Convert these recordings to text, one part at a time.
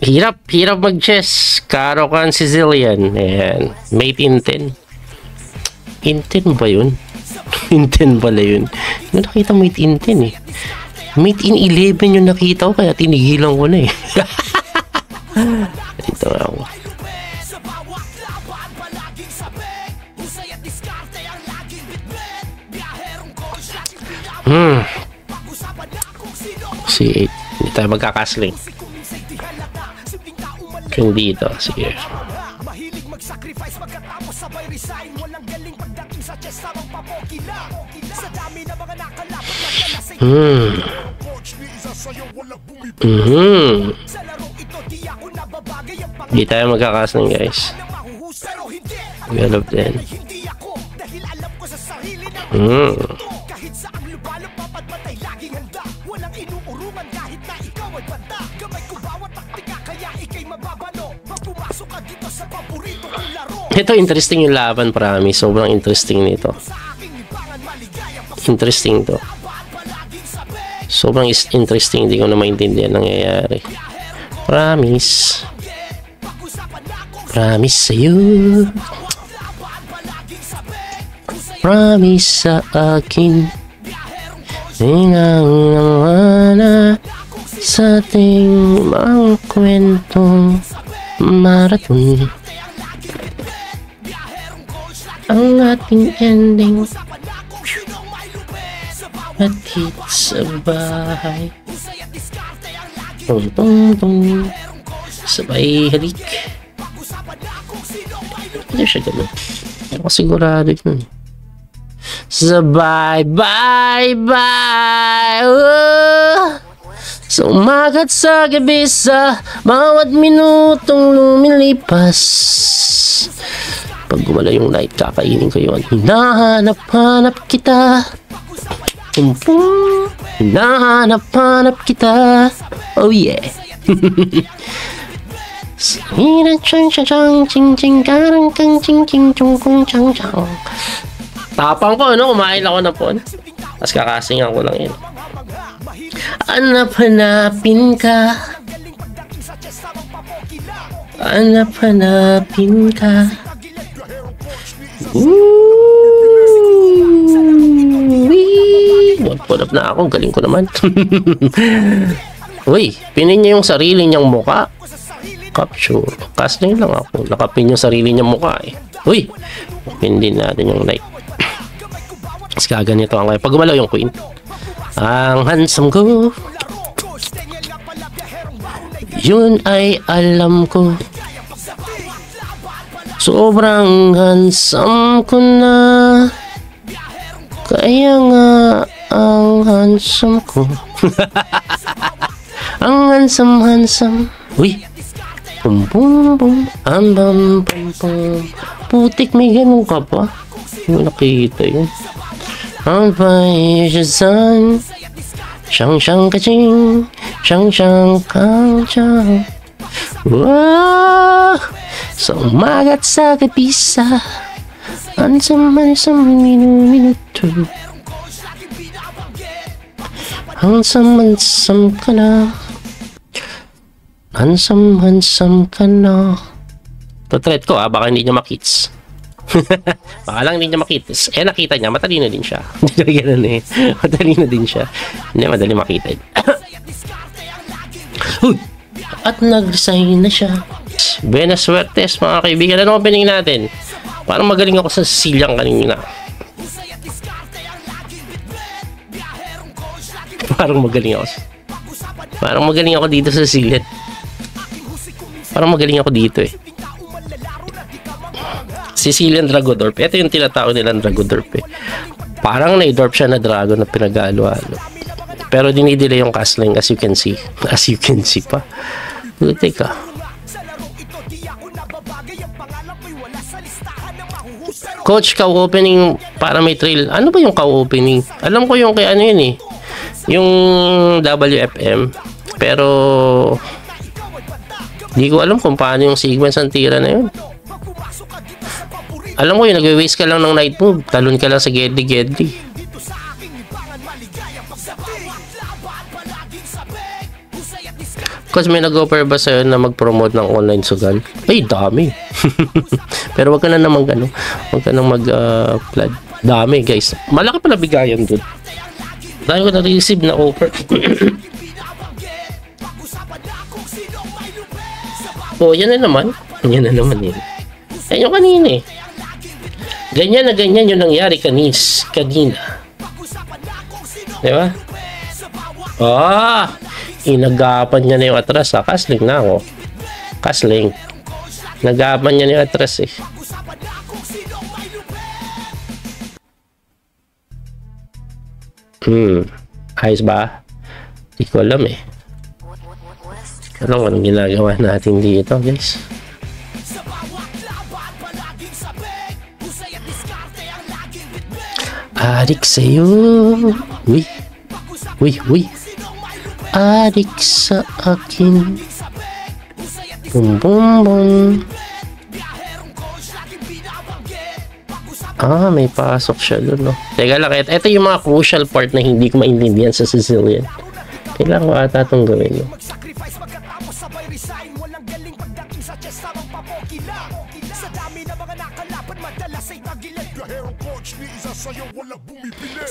Hirap mag-chess. Caro-Kann Sicilian. Ayan. Mate in 10. In 10 ba yun? In 10 pala yun. Yung nakita mate in 10 eh. Mate in 11 yung nakita ko kaya tinigilan ko na eh. Ito ako. Si 8. Hindi tayo magkakasling. Yung dito. Sige. Hindi tayo magkakasling guys. Galop din. Ito interesting yung laban, promise. Sobrang interesting nito. Interesting to. Sobrang interesting. Hindi ko na maintindihan nangyayari. Promise. Promise sa'yo. Promise sa akin. Hinangawana sa ating mga kwentong marathon. Ang ating ending hatid sa bahay. Tung tung tung. Sabay halik. Hindi siya ganun. Ako sigurado yun. Sabay bye bye. Sa umagat sa gabi sa bawat minutong lumilipas. Pag gumala yung night, kakainin ko yun. Hinahanap-hanap kita. Hinahanap-hanap kita. Oh yeah. Tapang ko, ano? Kumain ako na po. Tapos kakasingan ko lang yun. Hanap-hanapin ka. Hanap-hanapin ka. Pulap na ako, galing ko naman. Uy, pinin niya yung sarili niyang muka. Capture. Casting lang ako. Nakapin yung sarili niyang muka eh. Uy, pin din natin yung light. Mas kaganito ang kaya. Pag gumalaw yung queen. Ang handsome ko. Yun ay alam ko. Sobrang handsome ko na. Kaya nga ang handsome ko. Ang handsome. Uy. Bum bum bum. Bum bum bum. Putik, may ganun ka pa. Yung nakita yun. Ang paisyasan. Siyang kaching. Siyang kachang. Wow. Sa umagat sa kapisa. Handsome minuto. Handsome ka na. Handsome ka na. Tutread ko baka hindi niya makits. Baka lang hindi niya makits. Eh nakita niya, matalino din siya. Hindi ganun eh. Matalino din siya. Hindi madali makita. At nag-resign na siya. Buenas suertes mga kaibigan. Ano opening natin? Parang magaling ako sa Sicilian kanina. Parang magaling ako dito sa Sicilian. Parang magaling ako dito eh. Sicilian Dragodorp. Ito yung tinatawag nilang Dragodorp eh. Parang na-dorp siya na dragon na pinag-halo-halo. Pero dinidila yung castling as you can see. As you can see pa. Teka. Coach, cow-opening para may trail. Ano ba yung cow-opening? Alam ko yung kay ano yun eh. Yung WFM. Pero hindi ko alam kung paano yung sequence ng tira na yun. Alam ko yun, nag-waste ka lang ng night move. Talon ka lang sa Gedli. Kasi may nag-offer ba sa'yo na mag-promote ng online sugal? Ay, dami. Pero wag ka na naman gano. Wag ka na mag-flood. Dami, guys. Malaki pala bigayan dun. Dahil ko na-receive na offer. Oh, yan na naman. Yan na naman yun. Yan yung kanina eh. Ganyan na ganyan yung nangyari kanina. Diba? Ah! Inagapan niya na yung atras ha. Kasling na ako. Kasling. Nagapan niya na yung atras eh. Ayos ba? Hindi ko alam eh. Anong ginagawa natin dito guys? Adik sa'yo. Uy. Uy, uy. Adik sa akin. Bum bum bum. Ah, may pasok siya doon, no? Teka lang, ito yung mga crucial part na hindi ko maintindihan sa Sicilian. Kailangan ko ata itong gawin, no?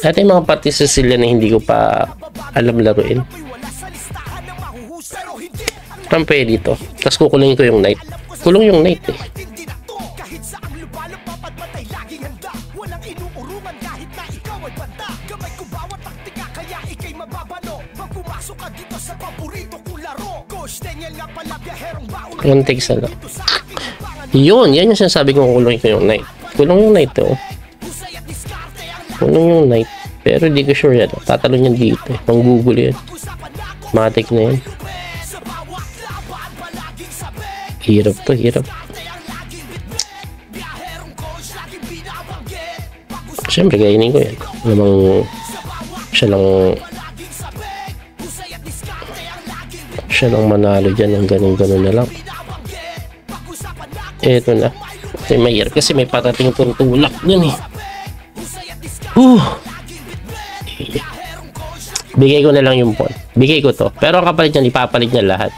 Ito yung mga party sa Sicilian na hindi ko pa alam laruin. Ang pwede dito. Tapos kukulungin ko yung night. Kulong yung night eh. One takes na lang. Yun, yan yung sinasabi kong kulungin ko yung night. Kulong yung night oh. Kulong yung night. Pero hindi ko sure yan. Tatalon yan dito eh. Pang Google yan. Matik na yan. Hirap to, hirap. Siyempre, kainin ko yan. Namang siya lang manalo dyan ng ganun-ganun na lang. Eto na. Kasi mahirap kasi may parating tulak dyan eh. Bigay ko na lang yung pawn. Bigay ko to. Pero ang kapalit niyan, ipapalit niya lahat.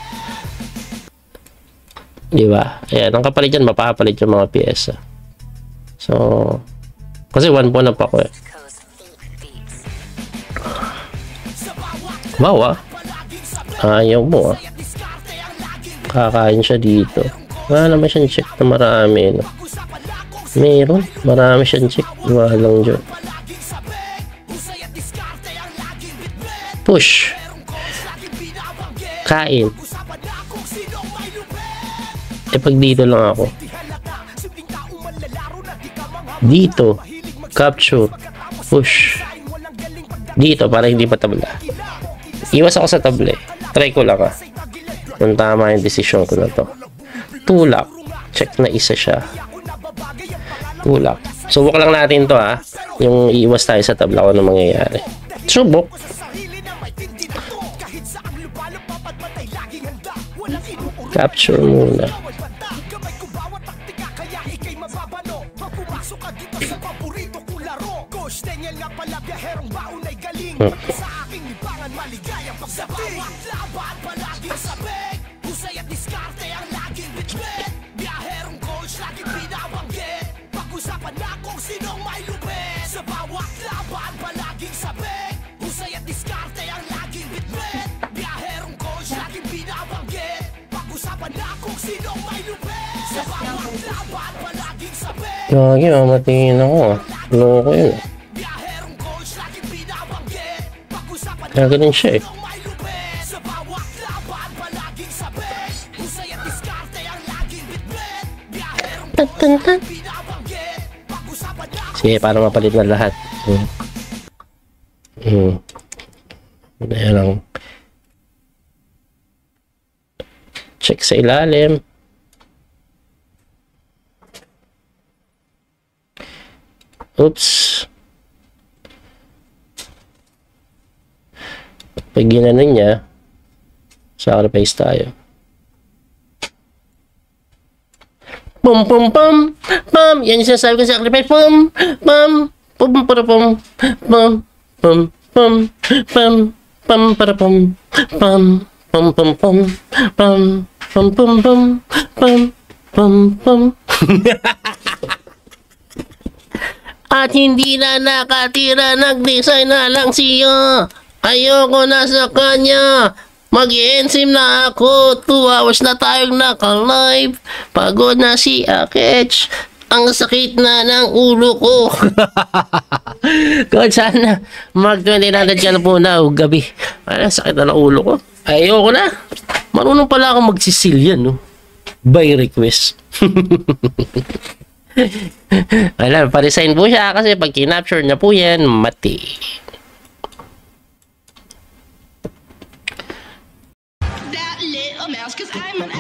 Diba? Ayan, ang kapalit niyan, mapapalit yung mga pyesa. So, kasi one pawn up ako eh. Wow ah. Ayaw mo ah. Kakain siya dito. Wala naman siyang check na marami. No? Meron. Marami siyang check. Wala lang dyan. Push. Kain. Eh pag dito lang ako. Dito. Capture. Push. Dito para hindi patabla. Iwas ako sa table. Try ko lang ah. Kung tama yung decision ko na to. Tulak. Check na isa siya. Tulak. Subok lang natin to ah. Yung iwas tayo sa tabla ko na mangyayari. Subok. Capture muna. Lagi mamatingin ako ah. Loko yun. Kaya ganun siya eh. Sige, para mapalit na lahat. Kaya lang. Check sa ilalim. Oops. Pag ginanon niya, sacrifice tayo. Pum pum pum pum. Yan yung sinasabi ko sa sacrifice. Pum pum pum para pum pum pum pum pum pum para pum pum Pum pum pum pum pum pum pum pum pum pum. At hindi na nakatira, nag-design na lang siya. Ayoko na sa kanya. Mag-i-ensim na ako. 2 hours na tayong naka-live. Pagod na si Akech. Ang sakit na ng ulo ko. God, sana mag-20 ka na po na gabi. Ay, sakit na ng ulo ko. Ayoko na. Marunong pala akong magsisil yan, no? By request. Alam, pa-resign po siya kasi pag kinapture na po yan, mati. That little mouse, 'cause I'm an